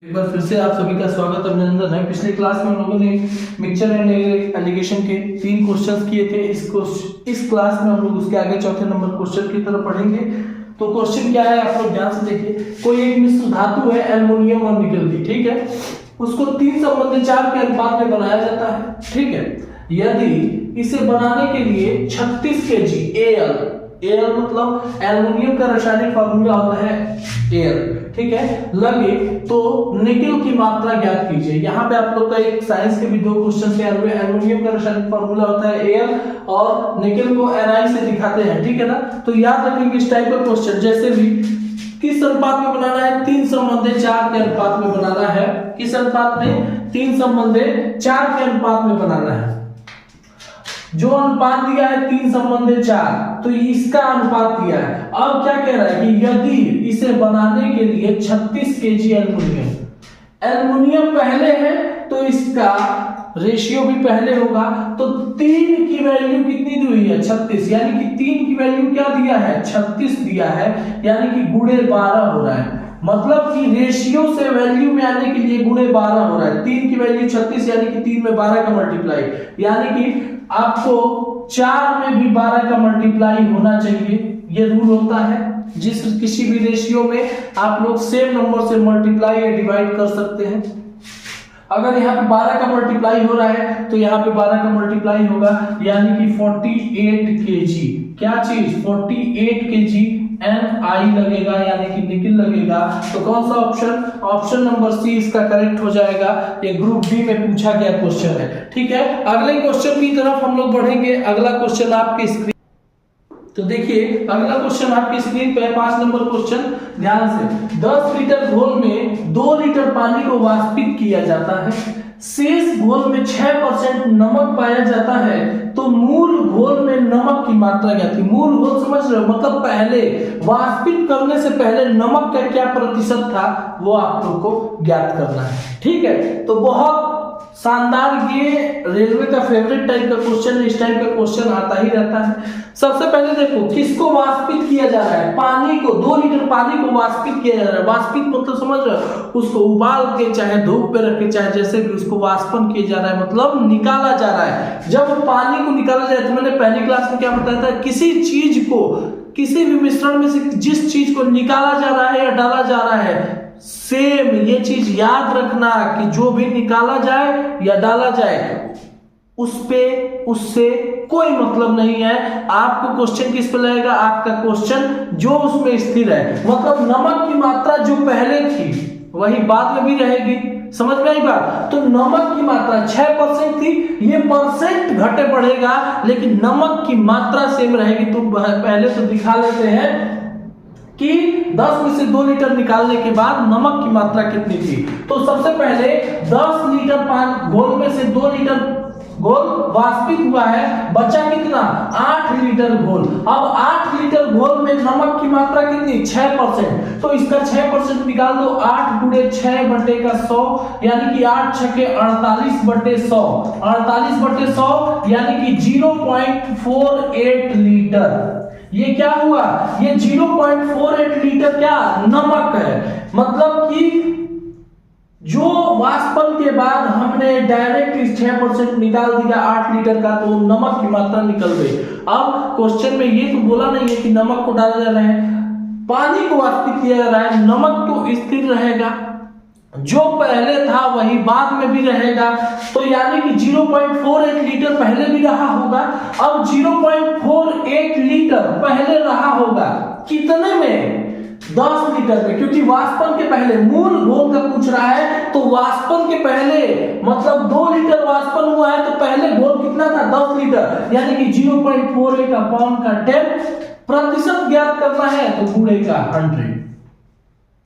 एक बार फिर से आप सभी का स्वागत अभिनंदन है। पिछले क्लास में हम लोगों ने मिक्सचर एंड एलिगेशन के 3 क्वेश्चंस किए थे। इस क्लास में हम लोग उसके आगे चौथे नंबर क्वेश्चन की तरफ पढ़ेंगे। तो क्वेश्चन क्या है आप लोग ध्यान से देखिए। कोई एक मिश्र धातु है एल्युमिनियम और निकल की, ठीक है, उसको 3:4 के अनुपात में बनाया जाता है, ठीक है। यदि इसे बनाने के लिए 36 kg एल मतलब एल्युमिनियम का रासायनिक फार्मूला होता है एल, ठीक है, लगे तो निकल की मात्रा ज्ञात कीजिए। यहाँ पे आप लोग का एक साइंस के भी 2 क्वेश्चन तैयार हुए। एल्युमिनियम का रासायनिक फार्मूला होता है एल और निकल को Ni से दिखाते हैं, ठीक है ना। तो याद रखेंगे इस टाइप का क्वेश्चन जैसे भी किस अनुपात में बनाना है, 3:4 के अनुपात में बनाना है। किस अनुपात में? 3:4 के अनुपात में बनाना है। जो अनुपात दिया है 3:4, तो इसका अनुपात दिया है। अब क्या कह रहा है कि यदि इसे बनाने के लिए 36 kg एल्युमिनियम पहले है तो इसका रेशियो भी पहले होगा। तो 3 की वैल्यू कितनी दी हुई है? 36, यानी कि 3 की वैल्यू क्या दिया है? 36 दिया है, यानी कि गुणे 12 हो रहा है। मतलब कि रेशियो से वैल्यू में आने के लिए गुणे 12 हो रहा है। 3 की वैल्यू 36, यानी कि 3 में 12 का मल्टीप्लाई, यानी कि आपको 4 में भी 12 का मल्टीप्लाई होना चाहिए। ये रूल होता है जिस किसी भी रेशियो में आप लोग सेम नंबर से मल्टीप्लाई या डिवाइड कर सकते हैं। अगर यहाँ पे 12 का मल्टीप्लाई हो रहा है तो यहाँ पे 12 का मल्टीप्लाई होगा, यानी कि 48 kg। क्या चीज? 48 kg Ni लगेगा, यानी कि निकल लगेगा। तो कौन सा ऑप्शन? ऑप्शन नंबर सी इसका करेक्ट हो जाएगा। ये ग्रुप बी में पूछा गया क्वेश्चन है, ठीक है। अगले क्वेश्चन की तरफ हम लोग बढ़ेंगे। अगला क्वेश्चन आपके स्क्रीन, तो देखिए अगला क्वेश्चन आपकी स्क्रीन पे 5 नंबर क्वेश्चन, ध्यान से। 10 लीटर घोल में 2 लीटर पानी को वाष्पित किया जाता है। शेष घोल में 6% नमक पाया जाता है, तो मूल घोल में नमक की मात्रा क्या थी? मूल घोल समझ रहे हो, मतलब पहले वाष्पित करने से पहले नमक का क्या प्रतिशत था, वो आप लोग को ज्ञात करना है, ठीक है। तो बहुत शानदार, ये रेलवे का फेवरेट टाइप का क्वेश्चन है। इस टाइप का क्वेश्चन आता ही रहता है। सबसे पहले देखो किसको वाष्पित किया जा रहा है? पानी को। 2 लीटर पानी को वाष्पित किया जा रहा है। वाष्पित मतलब समझ रहे हो, उसको उबाल के चाहे धूप पे रख के चाहे जैसे भी उसको वाष्पन किया जा रहा है, मतलब निकाला जा रहा है। जब पानी को निकाला जाए तो मैंने पहली क्लास में क्या बताया था, किसी चीज को, किसी भी मिश्रण में से जिस चीज को निकाला जा रहा है या डाला जा रहा है, सेम ये चीज याद रखना कि जो भी निकाला जाए या डाला जाए उससे कोई मतलब नहीं है। आपको क्वेश्चन किस पे लगेगा? आपका क्वेश्चन जो उसमें स्थिर है, मतलब नमक की मात्रा जो पहले थी वही बाद में भी रहेगी। समझ में आई बात? तो नमक की मात्रा 6% थी, ये परसेंट घटे बढ़ेगा, लेकिन नमक की मात्रा सेम रहेगी। तो पहले तो दिखा लेते हैं कि 10 में से 2 लीटर निकालने के बाद नमक की मात्रा कितनी थी। तो सबसे पहले 10 लीटर पानी घोल में से 2 लीटर घोल वाष्पित हुआ है, बचा कितना? 8 लीटर घोल। अब 8 लीटर घोल में नमक की मात्रा कितनी? 6%। तो इसका 6% निकाल दो। 8 × 6/100, यानी कि 8 × 6 = 48/100। 48/100 यानी कि 0.48 लीटर। ये क्या हुआ? ये 0.48 लीटर क्या? नमक है। मतलब कि जो वाष्पन के बाद हमने डायरेक्ट इस 6% निकाल दिया 8 लीटर का, तो नमक की मात्रा निकल गई। अब क्वेश्चन में ये तो बोला नहीं है कि नमक को डाला जा रहा है, पानी को वाष्पित किया जा रहा है। नमक तो स्थिर रहेगा, जो पहले था वही बाद में भी रहेगा। तो यानी कि 0.48 लीटर पहले भी रहा होगा। अब 0.48 लीटर पहले रहा होगा कितने में? 10 लीटर में, क्योंकि वाष्पन के पहले मूल घोल का पूछ रहा है। तो वाष्पन के पहले मतलब 2 लीटर वाष्पन हुआ है, तो पहले घोल कितना था? 10 लीटर, यानी कि 0.48 अपॉन का 10 प्रतिशत ज्ञात करना है, तो गुणे का 100।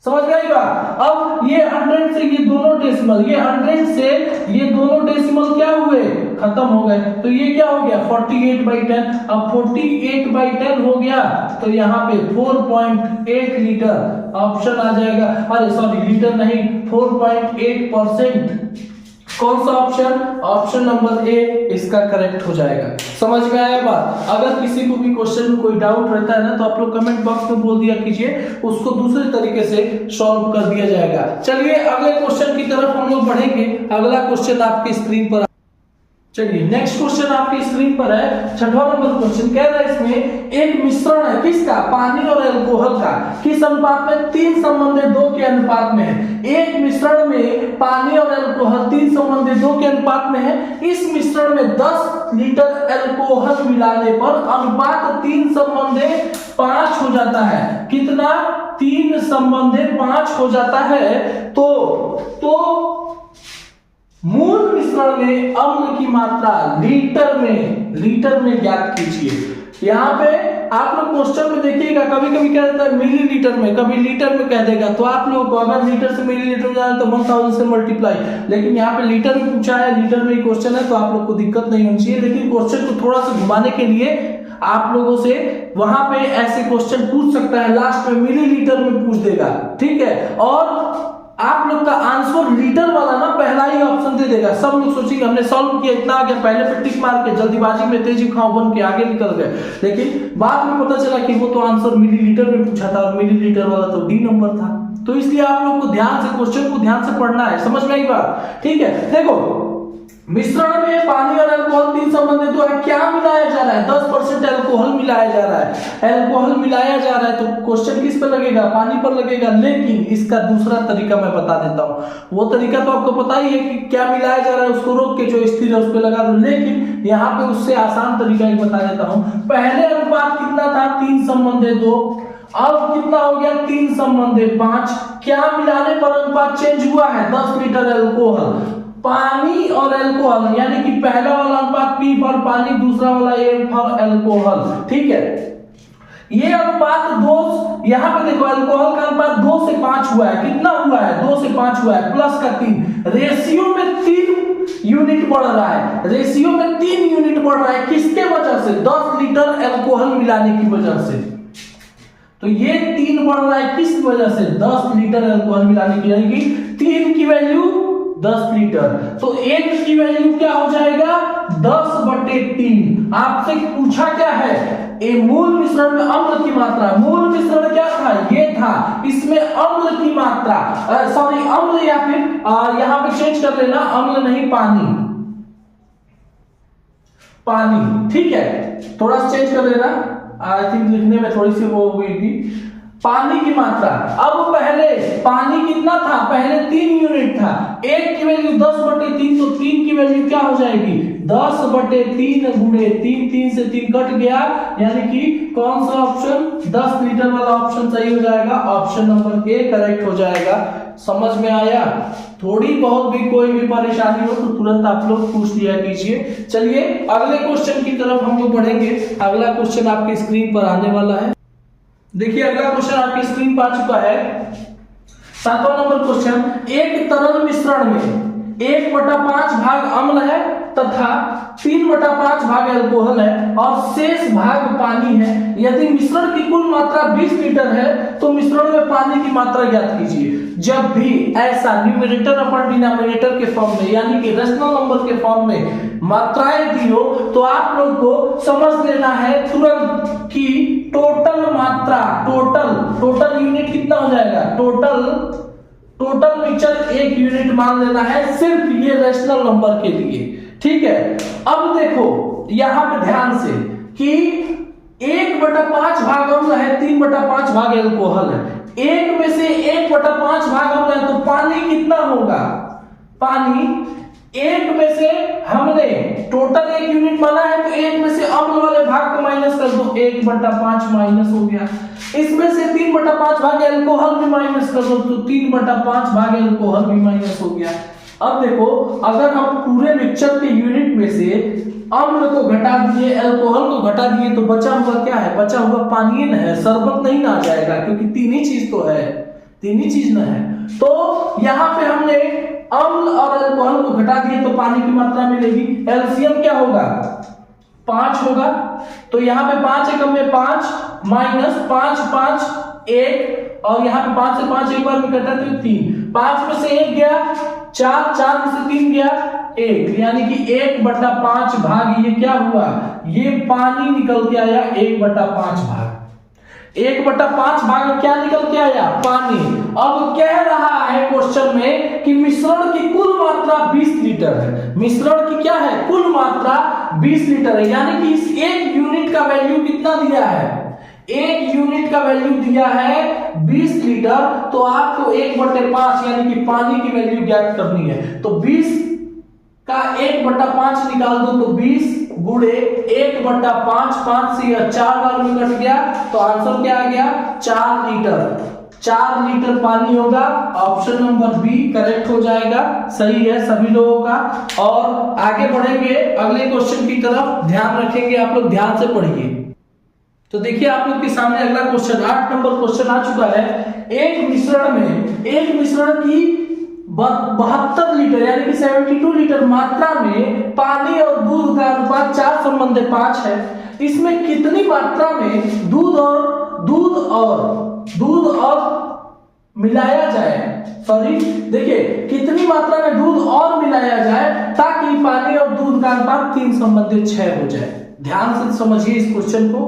समझ गए बात? अब ये 100 से ये दोनों डेसिमल, ये 100 से ये दोनों डेसिमल क्या हुए? खत्म हो गए। तो ये क्या हो गया? 48/10। अब 48/10 हो गया, तो यहाँ पे 4.8 लीटर ऑप्शन आ जाएगा। अरे सॉरी, लीटर नहीं, 4.8% कौन सा ऑप्शन? ऑप्शन नंबर ए इसका करेक्ट हो जाएगा। समझ में आया बात? अगर किसी को भी क्वेश्चन में कोई डाउट रहता है ना तो आप लोग कमेंट बॉक्स में बोल दिया कीजिए, उसको दूसरे तरीके से सॉल्व कर दिया जाएगा। चलिए अगले क्वेश्चन की तरफ हम लोग बढ़ेंगे। अगला क्वेश्चन आपकी स्क्रीन पर, चलिए नेक्स्ट क्वेश्चन आपकी स्क्रीन पर है। छठवां नंबर क्वेश्चन कह रहा है इसमें एक मिश्रण है किसका? पानी और अल्कोहल का। किस अनुपात में? 3:2 के अनुपात में है। एक मिश्रण में पानी और अल्कोहल 3:2 के अनुपात में है। इस मिश्रण में 10 लीटर अल्कोहल मिलाने पर अनुपात 3:5 हो जाता है। कितना? 3:5 हो जाता है। तो मूल मिश्रण में अम्ल की मात्रा लीटर में ज्ञात कीजिए। यहाँ पे आप लोग क्वेश्चन में देखिएगा कभी कभी क्या रहता है मिलीलीटर में, कभी लीटर में कह देगा। तो आप लोगों को अगर लीटर से मिलीलीटर में जाना तो 1000 से मल्टीप्लाई, लेकिन यहाँ पे लीटर में पूछा है, लीटर में क्वेश्चन है, तो आप लोग को दिक्कत नहीं होनी चाहिए। लेकिन क्वेश्चन को थोड़ा सा घुमाने के लिए आप लोगों से वहां पे ऐसे क्वेश्चन पूछ सकता है, लास्ट में मिलीलीटर में पूछ देगा, ठीक है। और आप लोग का आंसर लीटर वाला ना पहला ही ऑप्शन दे देगा। सब लोग सोचेंगे हमने सॉल्व किया, इतना आ गया, पहले पे टिक मार के जल्दीबाजी में तेजी खाओ बन के आगे निकल गए। लेकिन बाद में पता चला कि वो तो आंसर मिलीलीटर में पूछा था और मिलीलीटर वाला तो डी नंबर था। तो इसलिए आप लोग को ध्यान से क्वेश्चन को ध्यान से पढ़ना है। समझ में आई बात? ठीक है। देखो मिश्रण में पानी और अल्कोहल 3:2 है। क्या मिलाया जा रहा है? 10% अल्कोहल मिलाया जा रहा है। अल्कोहल मिलाया जा रहा है तो क्वेश्चन किस पर लगेगा? पानी पर लगेगा। लेकिन इसका दूसरा तरीका मैं बता देता हूं। वो तरीका तो आपको पता ही है कि क्या मिलाया जा रहा है, उसको रोक के जो स्थिर है उस पर लगा दो। लेकिन यहाँ पे उससे आसान तरीका एक बता देता हूं। पहले अनुपात कितना था? 3:2। अब कितना हो गया? 3:5। क्या मिलाने पर अनुपात चेंज हुआ है? 10 लीटर अल्कोहल। पानी और अल्कोहल यानी कि पहला वाला अनुपात P फॉर पानी, दूसरा वाला A फॉर अल्कोहल, ठीक है। ये अनुपात 2, यहाँ पे देखो अल्कोहल का अनुपात 2 से 5 हुआ है। कितना हुआ है? 2 से 5 हुआ है, प्लस का 3। रेशियो में 3 यूनिट बढ़ रहा है। रेशियो में 3 यूनिट बढ़ रहा है। किसके वजह से? 10 लीटर अल्कोहल मिलाने की वजह से। तो ये 3 बढ़ रहा है किस वजह से? 10 लीटर अल्कोहल मिलाने की, यानी कि 3 की वैल्यू 10 लीटर। तो 1 की वैल्यू क्या हो जाएगा? 10/3। आपसे पूछा क्या है? ए मूल मिश्रण में अम्ल की मात्रा। मूल मिश्रण क्या था? ये था। इसमें अम्ल की मात्रा, सॉरी अम्ल, या फिर यहां पे चेंज कर लेना, अम्ल नहीं पानी, ठीक है। थोड़ा सा चेंज कर लेना, आई थिंक लिखने में थोड़ी सी वो हो गई थी। पानी की मात्रा, अब पहले पानी कितना था? पहले 3 यूनिट था। 1 की वैल्यू 10/3, तो 3 की वैल्यू क्या हो जाएगी? 10/3 गुणे 3, 3 से 3 कट गया, यानी कि कौन सा ऑप्शन? 10 लीटर वाला ऑप्शन सही हो जाएगा। ऑप्शन नंबर ए करेक्ट हो जाएगा। समझ में आया? थोड़ी बहुत भी कोई भी परेशानी हो तो तुरंत आप लोग पूछ लिया कीजिए। चलिए अगले क्वेश्चन की तरफ हम लोग बढ़ेंगे। अगला क्वेश्चन आपकी स्क्रीन पर आने वाला है। देखिए अगला क्वेश्चन आपकी स्क्रीन पर आ चुका है। 7वां नंबर क्वेश्चन, एक तरल मिश्रण में 1/5 भाग अम्ल है तथा 3/5 भाग अल्कोहल है और शेष भाग पानी है। यदि मिश्रण की कुल मात्रा 20 लीटर है तो मिश्रण में पानी की मात्रा ज्ञात कीजिए। जब भी ऐसा न्यूमरेटर अपन डिनोमिनेटर के फॉर्म में, यानी कि रेशनल नंबर के फॉर्म में मात्राएं दी हो, तो आप लोग को समझ लेना है तुरंत कि टोटल मात्रा, टोटल यूनिट कितना हो जाएगा? टोटल मिक्सचर 1 यूनिट मान लेना है, सिर्फ ये रेशनल नंबर के लिए, ठीक है। अब देखो यहां पे ध्यान से कि 1/5 भाग अम्ल है, 3/5 भाग अल्कोहल है। 1 में से 1/5 भाग अम्ल है तो पानी कितना होगा? पानी 1 में से हमने टोटल 1 यूनिट माना है तो 1 में से अम्ल वाले भाग को माइनस कर दो, 1/5 माइनस हो गया। इसमें से 3/5 भाग अल्कोहल भी माइनस कर दो तो 3/5 भाग अल्कोहल भी माइनस हो गया। अब देखो अगर हम पूरे मिक्सचर के यूनिट में से अम्ल को घटा दिए, अल्कोहल को घटा दिए तो बचा हुआ क्या है? बचा हुआ पानी न है, शरबत नहीं ना आ जाएगा, क्योंकि तीन ही चीज तो है, तीन ही चीज ना है। तो यहाँ पे हमने अम्ल और अल्कोहल को घटा दिए तो पानी की मात्रा मिलेगी। एलसीएम क्या होगा? 5 होगा। तो यहाँ पे 5 एकम में 5 माइनस 5 5 1, और यहाँ पे 5 से 5 एक बार में कटा तो 3, 5 में से 1 गया 4 4 में से 3 गया 1, यानी कि 1/5 भाग ये क्या हुआ, ये पानी निकल के आया 1/5 भाग। 1/5 भाग क्या निकल के आया, पानी। अब कह रहा है क्वेश्चन में कि मिश्रण की कुल मात्रा 20 लीटर है। मिश्रण की क्या है, कुल मात्रा 20 लीटर है, यानी कि इस 1 यूनिट का वैल्यू कितना दिया है, 1 यूनिट का वैल्यू दिया है 20 लीटर। तो आपको 1/5 यानी कि पानी की वैल्यू ज्ञात करनी है। तो 20 का 1/5 निकाल दो, तो 20 गुणे 1/5, 5 से यह 4 बार में कट गया, तो आंसर क्या आ गया, 4 लीटर। 4 लीटर पानी होगा। ऑप्शन नंबर बी करेक्ट हो जाएगा, सही है सभी लोगों का। और आगे बढ़ेंगे अगले क्वेश्चन की तरफ, ध्यान रखेंगे आप लोग, ध्यान से पढ़िए। तो देखिए आप लोग के सामने अगला क्वेश्चन 8 नंबर क्वेश्चन आ चुका है। एक मिश्रण की 72 लीटर यानी कि 72 लीटर मात्रा में पानी और दूध का अनुपात 4:5 है। इसमें कितनी मात्रा में दूध और मिलाया जाए, सॉरी देखिए कितनी मात्रा में दूध और मिलाया जाए ताकि पानी और दूध का अनुपात 3:6 हो जाए। ध्यान से समझिए इस क्वेश्चन को।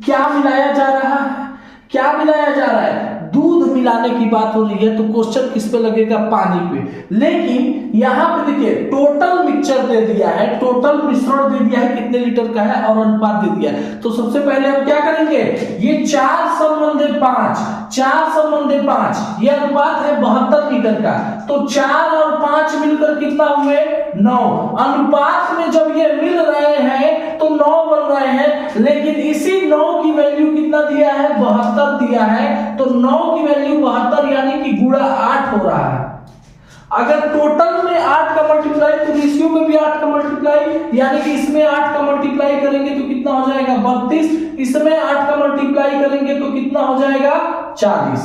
क्या मिलाया जा रहा है, क्या मिलाया जा रहा है, दूध मिलाने की बात हो रही है, तो क्वेश्चन किस पे लगेगा, पानी पे। लेकिन यहाँ पे देखिए टोटल मिक्सचर दे दिया है, टोटल मिश्रण दे दिया है कितने लीटर का है और अनुपात दे दिया है। तो सबसे पहले हम क्या करेंगे, ये 4:5 ये अनुपात है 72 लीटर का। तो 4 और 5 मिलकर कितना हुए, 9। अनुपात में जब ये मिल रहे हैं तो 9 बन रहे हैं, लेकिन इसी 9 की वैल्यू कितना दिया है, 72 दिया है। तो 9 की वैल्यू 72 यानी कि गुणा 8 हो रहा है। अगर टोटल में 8 का मल्टीप्लाई तो रेशियो में भी 8 का मल्टीप्लाई, यानी कि इसमें 8 का मल्टीप्लाई करेंगे तो कितना हो जाएगा, 32। इसमें 8 का मल्टीप्लाई करेंगे तो कितना हो जाएगा, 40।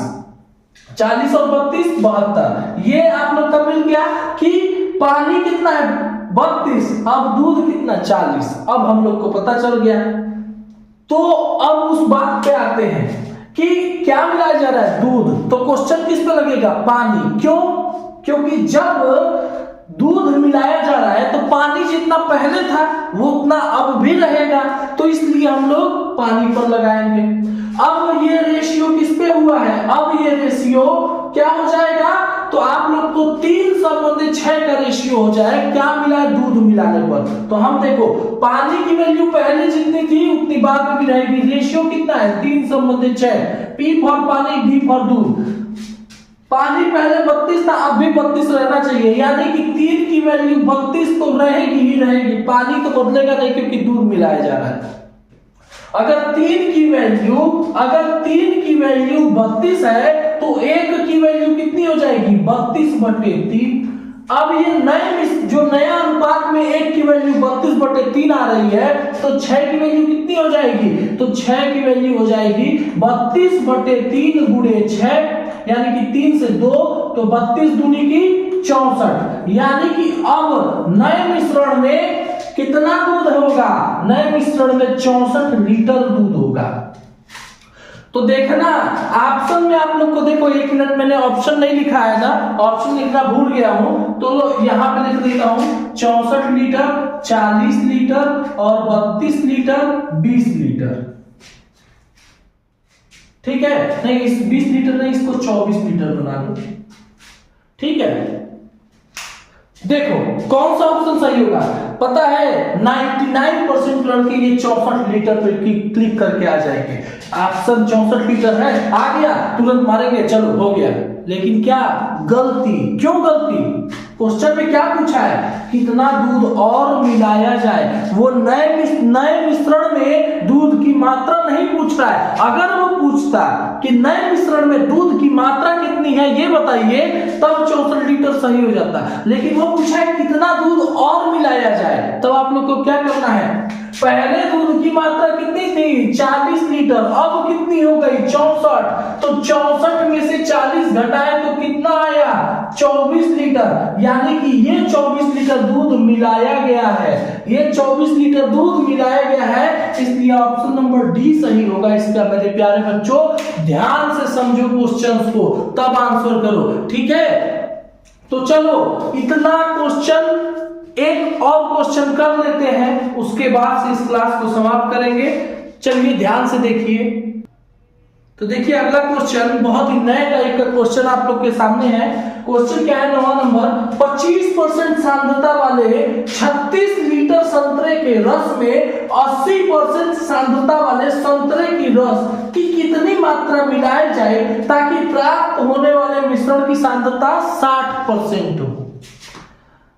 40 और 32 72। ये आप लोग का मिल गया कि पानी कितना है 32, अब दूध कितना 40। अब हम लोग को पता चल गया। तो अब उस बात पे आते हैं कि क्या मिलाया जा रहा है, दूध। तो क्वेश्चन किस पे लगेगा, पानी। क्यों, क्योंकि जब दूध मिलाया जा रहा है तो पानी जितना पहले था वो उतना अब भी रहेगा, तो इसलिए हम लोग पानी पर लगाएंगे। अब ये रेशियो किस पे हुआ है, अब ये रेशियो क्या हो जाएगा, तो आप लोग को 3:6 का रेशियो हो जाए, क्या मिला है, दूध मिलाने पर। तो हम देखो पानी की वैल्यू पहले जितनी थी उतनी बाद में भी रहेगी। रेशियो कितना है, 3:6। पी फॉर पानी, डी फॉर दूध। पानी पहले 32 था, अब भी 32 रहना चाहिए, यानी कि 3 की वैल्यू 32 तो रहेगी ही रहेगी, पानी तो बदलेगा नहीं क्योंकि दूध मिलाया जा रहा है। अगर 3 की वैल्यू 32 है तो 1 की वैल्यू कितनी हो जाएगी, 32/3। अब ये नया अनुपात में 1 की वैल्यू 32/3 आ रही है, तो 6 की वैल्यू कितनी हो जाएगी, तो 6 की वैल्यू हो जाएगी 32/3 गुणे 6, यानी कि 3 से 2, तो 32 दूनी की 64। यानी कि अब नए मिश्रण में कितना दूध होगा, नए मिश्रण में 64 लीटर दूध होगा। तो देखना ऑप्शन में आप लोग को, देखो 1 मिनट मैंने ऑप्शन नहीं लिखा है ना, ऑप्शन लिखना भूल गया हूं, तो यहां पे लिख देता हूं 64 लीटर, 40 लीटर और 32 लीटर, 20 लीटर। ठीक है, नहीं इस 20 लीटर नहीं, इसको 24 लीटर बना दो। ठीक है, देखो कौन सा ऑप्शन सही होगा, पता है 99% लड़के ये 64 लीटर पे क्लिक करके आ जाएंगे। ऑप्शन 64 लीटर है, आ गया, तुरंत मारेंगे, चलो हो गया। लेकिन क्या गलती, क्यों गलती, क्वेश्चन में क्या पूछा है, कितना दूध और मिलाया जाए। वो नए मिश्रण में दूध की मात्रा नहीं पूछ रहा है। अगर वो पूछता कि नए मिश्रण में दूध की मात्रा कितनी है ये बताइए, तब 64 लीटर सही हो जाता। लेकिन वो पूछा है कितना दूध और मिलाया जाए, तब आप लोग को क्या करना है, पहले दूध की मात्रा कितनी थी 40 लीटर, अब कितनी हो गई 64। तो 64 में से 40 घटाए तो कितना आया 24 लीटर, यानी कि ये 24 लीटर दूध मिलाया गया है, ये 24 लीटर दूध मिलाया गया है, इसलिए ऑप्शन नंबर डी सही होगा इसका। मेरे प्यारे बच्चों ध्यान से समझो क्वेश्चंस को, तब आंसर करो। ठीक है, तो चलो इतना क्वेश्चन, एक और क्वेश्चन कर लेते हैं, उसके बाद से इस क्लास को समाप्त करेंगे। चलिए ध्यान से देखिए। तो देखिए अगला क्वेश्चन बहुत ही नए टाइप का क्वेश्चन आप लोग के सामने है। क्वेश्चन क्या है, 9वां नंबर, 25% सांद्रता वाले 36 लीटर संतरे के रस में 80% सांद्रता वाले संतरे की रस की कितनी मात्रा मिलाई जाए ताकि प्राप्त होने वाले मिश्रण की सांद्रता 60% हो।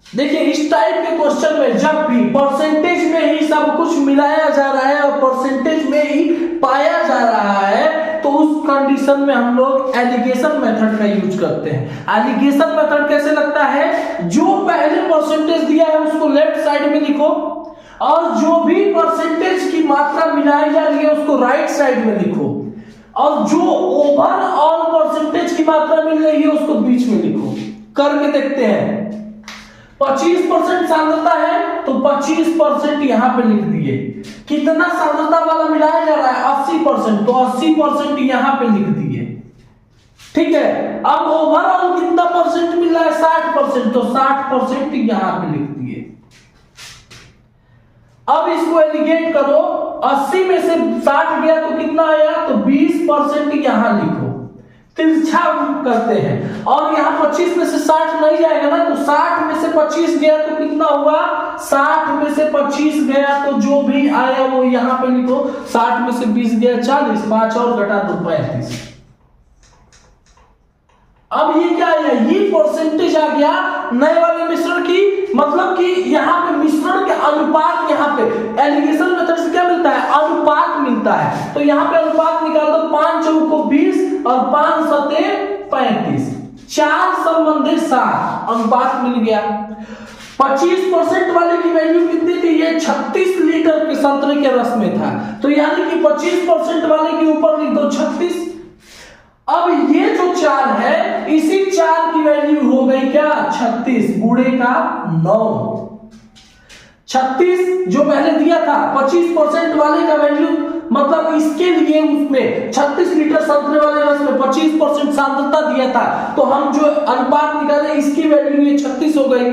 देखिए इस टाइप के क्वेश्चन में जब भी परसेंटेज में ही सब कुछ मिलाया जा रहा है और परसेंटेज में ही पाया जा रहा है, तो उस कंडीशन में हम लोग एलिगेशन मेथड का यूज करते हैं। एलिगेशन मेथड कैसे लगता है, जो पहले परसेंटेज दिया है उसको लेफ्ट साइड में लिखो और जो भी परसेंटेज की मात्रा मिलाई जा रही है उसको राइट साइड में लिखो, और जो ओवरऑल परसेंटेज की मात्रा मिल रही है उसको बीच में लिखो। करके देखते हैं। 25% सांद्रता है तो 25% यहां पे लिख दिए। कितना सांद्रता वाला मिलाया जा रहा है, 80%, तो 80% यहां पे लिख दिए। ठीक है, अब ओवरऑल कितना परसेंट मिल रहा है, 60%, तो 60% यहां पे लिख दिए। अब इसको एलिगेट करो, 80 में से 60 गया तो कितना आया, तो 20% यहां लिखो। तिरछा करते हैं, और यहाँ 25 में से 60 नहीं जाएगा ना, तो 60 में से 25 गया तो कितना हुआ, 60 में से 25 गया तो जो भी आया वो यहाँ पे लिखो। 60 में से 20 गया 40, 5 और घटा दो 35। अब ये क्या आया, ये परसेंटेज आ गया नए वाले मिश्रण की, मतलब कि यहाँ पे मिश्रण के अनुपात, यहाँ पे एलिगेशन मेथड से क्या मिलता है, अनुपात मिलता है। तो यहाँ पे अनुपात निकाल दो, 5 चौको 20 और 5 सते 35, 4 संबंधित 7, अनुपात मिल गया। 25% वाले की वैल्यू कितनी थी, ये 36 लीटर के संतरे के रस में था, तो यानी कि 25% वाले के ऊपर लिख दो 36। अब ये जो 4 है, इसी 4 की वैल्यू हो गई क्या, 36 बूढ़े का 9। 36 जो पहले दिया था, 25% वाले का वैल्यू, मतलब इसके लिए उसमें 36 लीटर संतरे वाले रस में 25% सांद्रता दिया था, तो हम जो अनुपात निकाले इसकी वैल्यू ये 36 हो गई।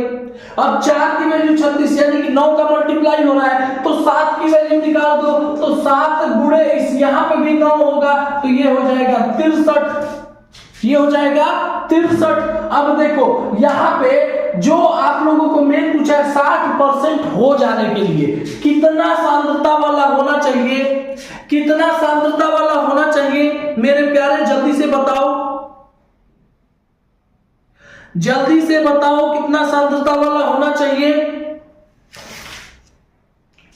अब 4 की वैल्यू 36, यानी कि 9 का मल्टीप्लाई हो रहा है, तो 7 की वैल्यू निकाल दो, तो 7 गुणे इस यहाँ पे भी 9 होगा, तो ये हो जाएगा 63, ये हो जाएगा 63। अब देखो यहाँ पे जो आप लोगों को मेन पूछा है, 60% हो जाने के लिए कितना सांद्रता वाला होना चाहिए, कितना सांद्रता वाला होना चाहिए मेरे प्यारे, जल्दी से बताओ, जल्दी से बताओ कितना सांद्रता वाला होना चाहिए।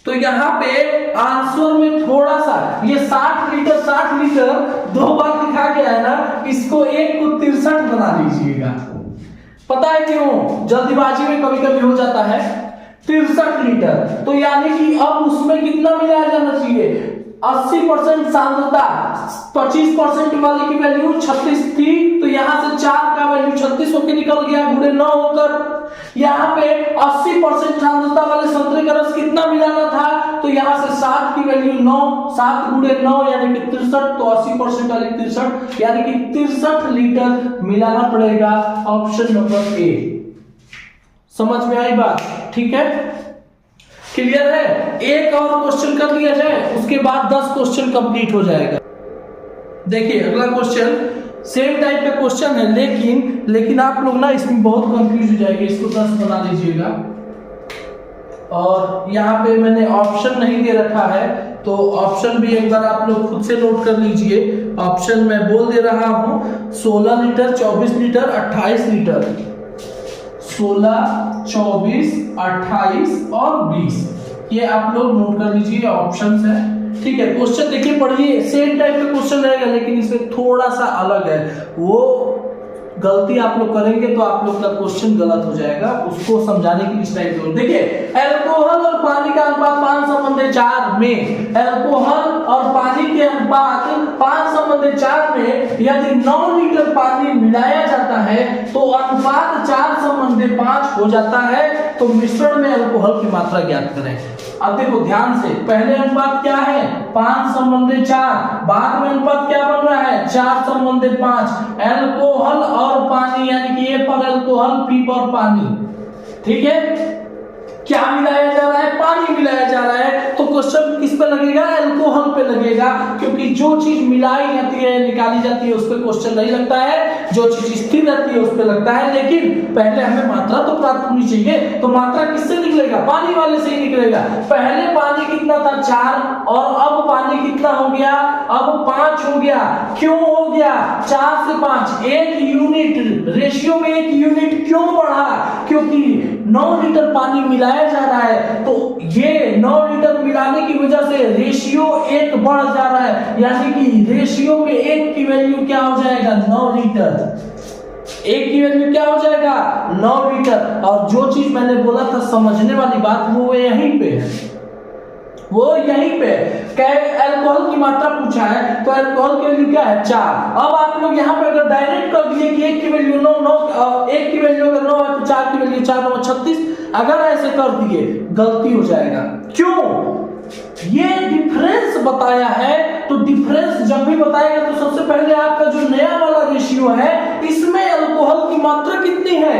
तो यहाँ पे आंसर में थोड़ा सा ये 60 लीटर 2 बार लिखा गया है ना, इसको 1 को 63 बना लीजिएगा। पता है क्यों, जल्दीबाजी में कभी कभी हो जाता है। 63 लीटर, तो यानी कि अब उसमें कितना मिलाया जाना चाहिए, 80% सांद्रता, 25% वाले की वैल्यू 36 थी, तो यहां से 4 का वैल्यू 36 होकर निकल गया, गुणे 9 होकर। यहाँ पे 80% सांद्रता वाले संतरे का रस कितना मिलाना था, तो यहाँ से 7 की वैल्यू 9, 7 गुणे 9 यानी कि 63, तो 80% वाले 63, यानी कि 63 लीटर मिलाना पड़ेगा। Option number A. समझ में आई बात, ठीक है, क्लियर है। एक और क्वेश्चन कर लिया जाए, उसके बाद 10 क्वेश्चन कंप्लीट हो जाएगा। देखिए अगला क्वेश्चन सेम टाइप का क्वेश्चन है, लेकिन आप लोग ना इसमें बहुत कंफ्यूज हो जाएंगे। इसको 10 बना लीजिएगा, और यहाँ पे मैंने ऑप्शन नहीं दे रखा है, तो ऑप्शन भी एक बार आप लोग खुद से नोट कर लीजिए। ऑप्शन मैं बोल दे रहा हूँ, 16 लीटर, 24 लीटर, 28 लीटर, 16, 24, 28 और 20, ये आप लोग नोट कर लीजिए, ऑप्शंस है, ठीक है। क्वेश्चन देखिए, पढ़िए, सेम टाइप का क्वेश्चन रहेगा, लेकिन इसमें थोड़ा सा अलग है। वो गलती आप लोग करेंगे तो आप लोग का क्वेश्चन गलत हो जाएगा, उसको समझाने की इस टाइप से। देखिए अल्कोहल और पानी का अनुपात 5:4 में, अल्कोहल और पानी के अनुपात 5:4 में यदि 9 लीटर पानी मिलाया जाता है तो अनुपात 4:5 हो जाता है। तो मिश्रण में अल्कोहल की मात्रा ज्ञात करें। अब देखो ध्यान से, पहले अनुपात क्या है 5:4, बाद में अनुपात क्या बन रहा है 4:5। अल्कोहल और पानी यानी कि A पर अल्कोहल P पर पानी, ठीक है। क्या मिलाया जा रहा है, पानी मिलाया जा रहा है, तो क्वेश्चन किस पे लगेगा, अल्कोहल पे लगेगा, क्योंकि जो चीज मिलाई जाती है निकाली जाती है उस पे क्वेश्चन नहीं लगता है, जो चीज स्थिर रहती है उस पे लगता है। लेकिन पहले हमें मात्रा तो प्राप्त होनी चाहिए, तो मात्रा किससे निकलेगा, पानी वाले से ही निकलेगा। पहले पानी कितना था 4 और अब पानी कितना हो गया, अब 5 हो गया। क्यों हो गया 4 से 5, 1 यूनिट रेशियो में 1 यूनिट क्यों बढ़ा, क्योंकि 9 लीटर पानी मिलाया जा रहा है, तो ये 9 लीटर मिलाने की वजह से रेशियो 1 बढ़ जा रहा है, यानी कि रेशियो में 1 की वैल्यू क्या हो जाएगा 9 लीटर। 1 की वैल्यू क्या हो जाएगा 9 लीटर। और जो चीज मैंने बोला था समझने वाली बात वो यहीं पे है, वो यहीं पे अल्कोहल की मात्रा पूछा है, तो अल्कोहल की वैल्यू क्या है 4। अब आप लोग यहाँ पे अगर डायरेक्ट कर दिए कि 1 की वैल्यू 9, 1 की वैल्यू अगर 9 है तो 4 की वैल्यू 4 9 36, अगर ऐसे कर दिए गलती हो जाएगा। क्यों, ये डिफरेंस बताया है, तो डिफरेंस जब भी बताएगा तो सबसे पहले आपका जो नया वाला रेशियो है इसमें अल्कोहल की मात्रा कितनी है,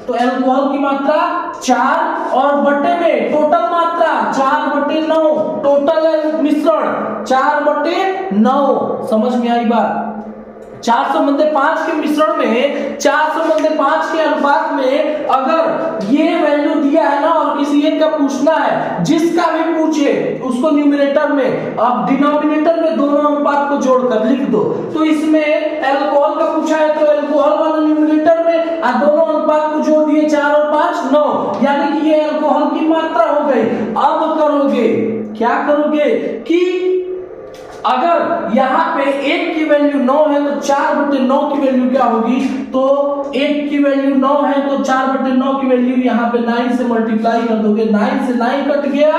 तो अल्कोहल की मात्रा 4 और बटे में टोटल मात्रा 4/9, टोटल मिश्रण 4/9। समझ में आई बात। 4:5 के मिश्रण में 4:5 के अनुपात में अगर ये वैल्यू दिया है ना और किसी एक का पूछना है, जिसका भी पूछे उसको न्यूमरेटर में, अब डिनोमिनेटर में दोनों अनुपात को जोड़कर लिख दो। तो इसमें अल्कोहल का पूछा है तो अल्कोहल वाला न्यूमरेटर में और दोनों अनुपात को जोड़ दिए 4 और 5 9, यानी कि ये अल्कोहल की मात्रा हो गई। अब करोगे क्या करोगे कि अगर यहाँ पे 1 की वैल्यू 9 है तो 4/9 की वैल्यू क्या होगी, तो 1 की वैल्यू 9 है तो 4/9 की वैल्यू यहाँ पे 9 से मल्टीप्लाई कर दोगे, 9 से 9 कट गया,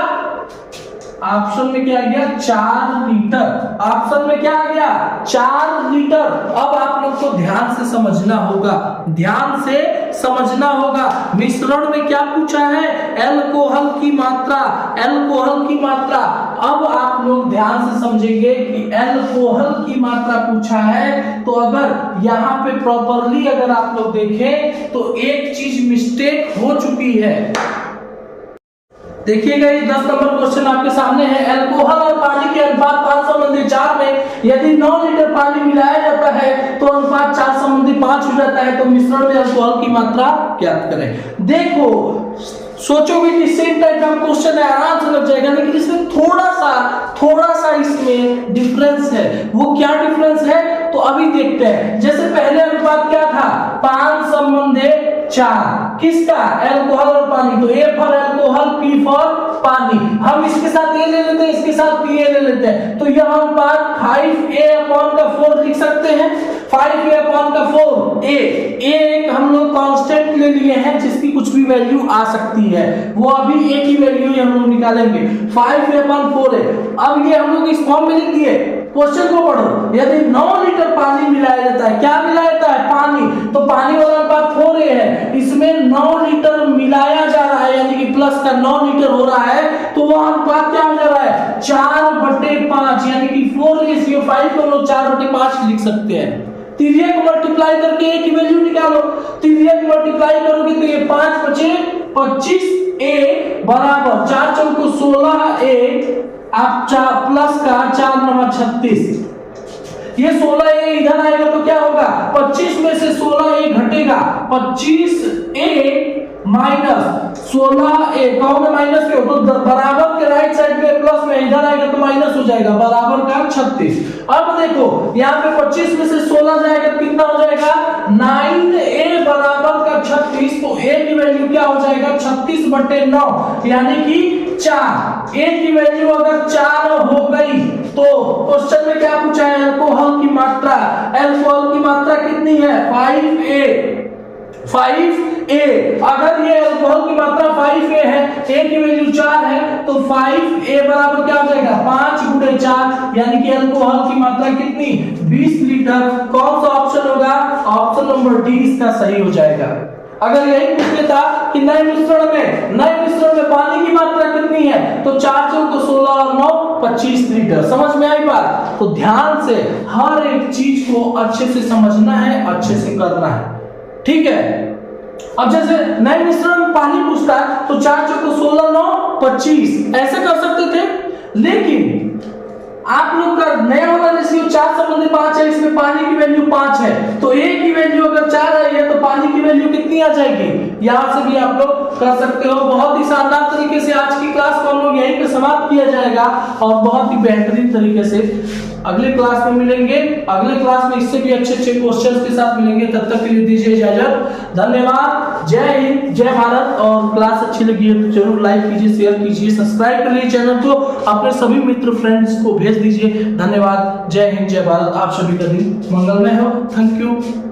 ऑप्शन में क्या आ गया 4 लीटर। ऑप्शन में क्या आ गया 4 लीटर। अब आप लोग को ध्यान से समझना होगा, ध्यान से समझना होगा। मिश्रण में क्या पूछा है, अल्कोहल की मात्रा, अल्कोहल की मात्रा। अब आप लोग ध्यान से समझेंगे कि अल्कोहल की मात्रा पूछा है, तो अगर यहाँ पे प्रॉपरली अगर आप लोग देखें तो एक चीज मिस्टेक हो चुकी है। देखिएगा ये 10 नंबर क्वेश्चन आपके सामने है। अल्कोहल और पानी के अनुपात 5:4 में यदि 9 लीटर पानी मिलाया जाता है तो अनुपात 4:5 हो जाता है, तो मिश्रण में अल्कोहल की मात्रा ज्ञात करें। देखो सोचोगे कि सेम टाइप का क्वेश्चन है, आराम से लग जाएगा, लेकिन इसमें थोड़ा सा इसमें डिफरेंस है। वो क्या डिफरेंस है तो अभी देखते हैं। जैसे पहले अनुपात क्या था 5:4, किसका, अल्कोहल और पानी, तो A for alcohol P for पानी। हम इसके साथ A ले लेते हैं, इसके साथ P ले लेते हैं, तो यह अनुपात 5A/4 लिख सकते हैं। 5A/4 A एक हम लोग कांस्टेंट ले लिए हैं जिसकी कुछ भी वैल्यू आ सकती है, वो अभी A की वैल्यू ही हम लोग निकालेंगे। 5A/4 है। अब ये हम लोग इस फॉर्म में लिख दिए। क्वेश्चन को पढ़ो, यदि 9 लीटर पानी मिलाया जाता है, क्या मिलाया जाता है पानी, तो पानी वाला अनुपात 4A है, इसमें 9 लीटर मिलाया जा रहा है, यानी कि प्लस का 9 लीटर हो रहा है, तो वह अनुपात क्या हो जा रहा है 4/5, यानी कि 4:5 को हम लोग 4/5 लिख सकते हैं। तिर्यक को मल्टीप्लाई करके A की वैल्यू निकालो, तिर्यक मल्टीप्लाई करोगे तो ये 5 बचे 25A बराबर 4 चौको 16A, आप प्लस का 4 9 36, ये 16A इधर आएगा तो क्या होगा 25 में से 16A घटेगा, 25A माइनस 16A, कहोगे माइनस क्यों, तो बराबर के राइट साइड पे प्लस में इधर आएगा तो माइनस हो जाएगा, बराबर का 36। अब देखो यहाँ पे 25 में से 16 जाएगा तो कितना हो जाएगा 9A बराबर का 36, तो A की वैल्यू क्या हो जाएगा 36/9, यानी कि 4। A की वैल्यू अगर 4 हो गई तो क्वेश्चन में क्या पूछा है, अल्कोहल की मात्रा। अल्कोहल की मात्रा कितनी है 5A। अगर ये अल्कोहल की मात्रा 5A है, A की वैल्यू 4 है, तो 5A बराबर क्या हो जाएगा 5 × 4, यानी कि अल्कोहल की मात्रा कितनी 20 लीटर। कौन सा ऑप्शन होगा, ऑप्शन नंबर डी इसका सही हो जाएगा। अगर यही पूछ लेता कि नए मिश्रण में पानी की मात्रा कितनी है, तो 4 चौको 16 और 9 25 लीटर। समझ में आई बात? तो ध्यान से हर एक चीज को अच्छे से समझना है, अच्छे से करना है, ठीक है। अब जैसे नए मिश्रण में पानी पूछता है तो 4 चौको 16 9 25 ऐसे कर सकते थे, लेकिन आप लोग का नया वाला रेशियो 4 संबंधी 5 है, इसमें पानी की वैल्यू 5 है, तो ए की वैल्यू अगर 4 आई है तो पानी की वैल्यू कितनी आ जाएगी, यहां से भी आप लोग कर सकते हो। बहुत ही शानदार तरीके से आज की क्लास को हम लोग यहीं पे समाप्त किया जाएगा और बहुत ही बेहतरीन तरीके से अगले क्लास में मिलेंगे। अगले क्लास में इससे भी अच्छे अच्छे क्वेश्चंस के साथ मिलेंगे। तब तक के लिए दीजिए इजाजत। धन्यवाद। जय हिंद, जय भारत। और क्लास अच्छी लगी है तो जरूर लाइक कीजिए, शेयर कीजिए, सब्सक्राइब कर लीजिए चैनल को, अपने सभी मित्र फ्रेंड्स को भेज दीजिए। धन्यवाद। जय हिंद, जय भारत। आप सभी का दिन मंगलमय हो। Thank you.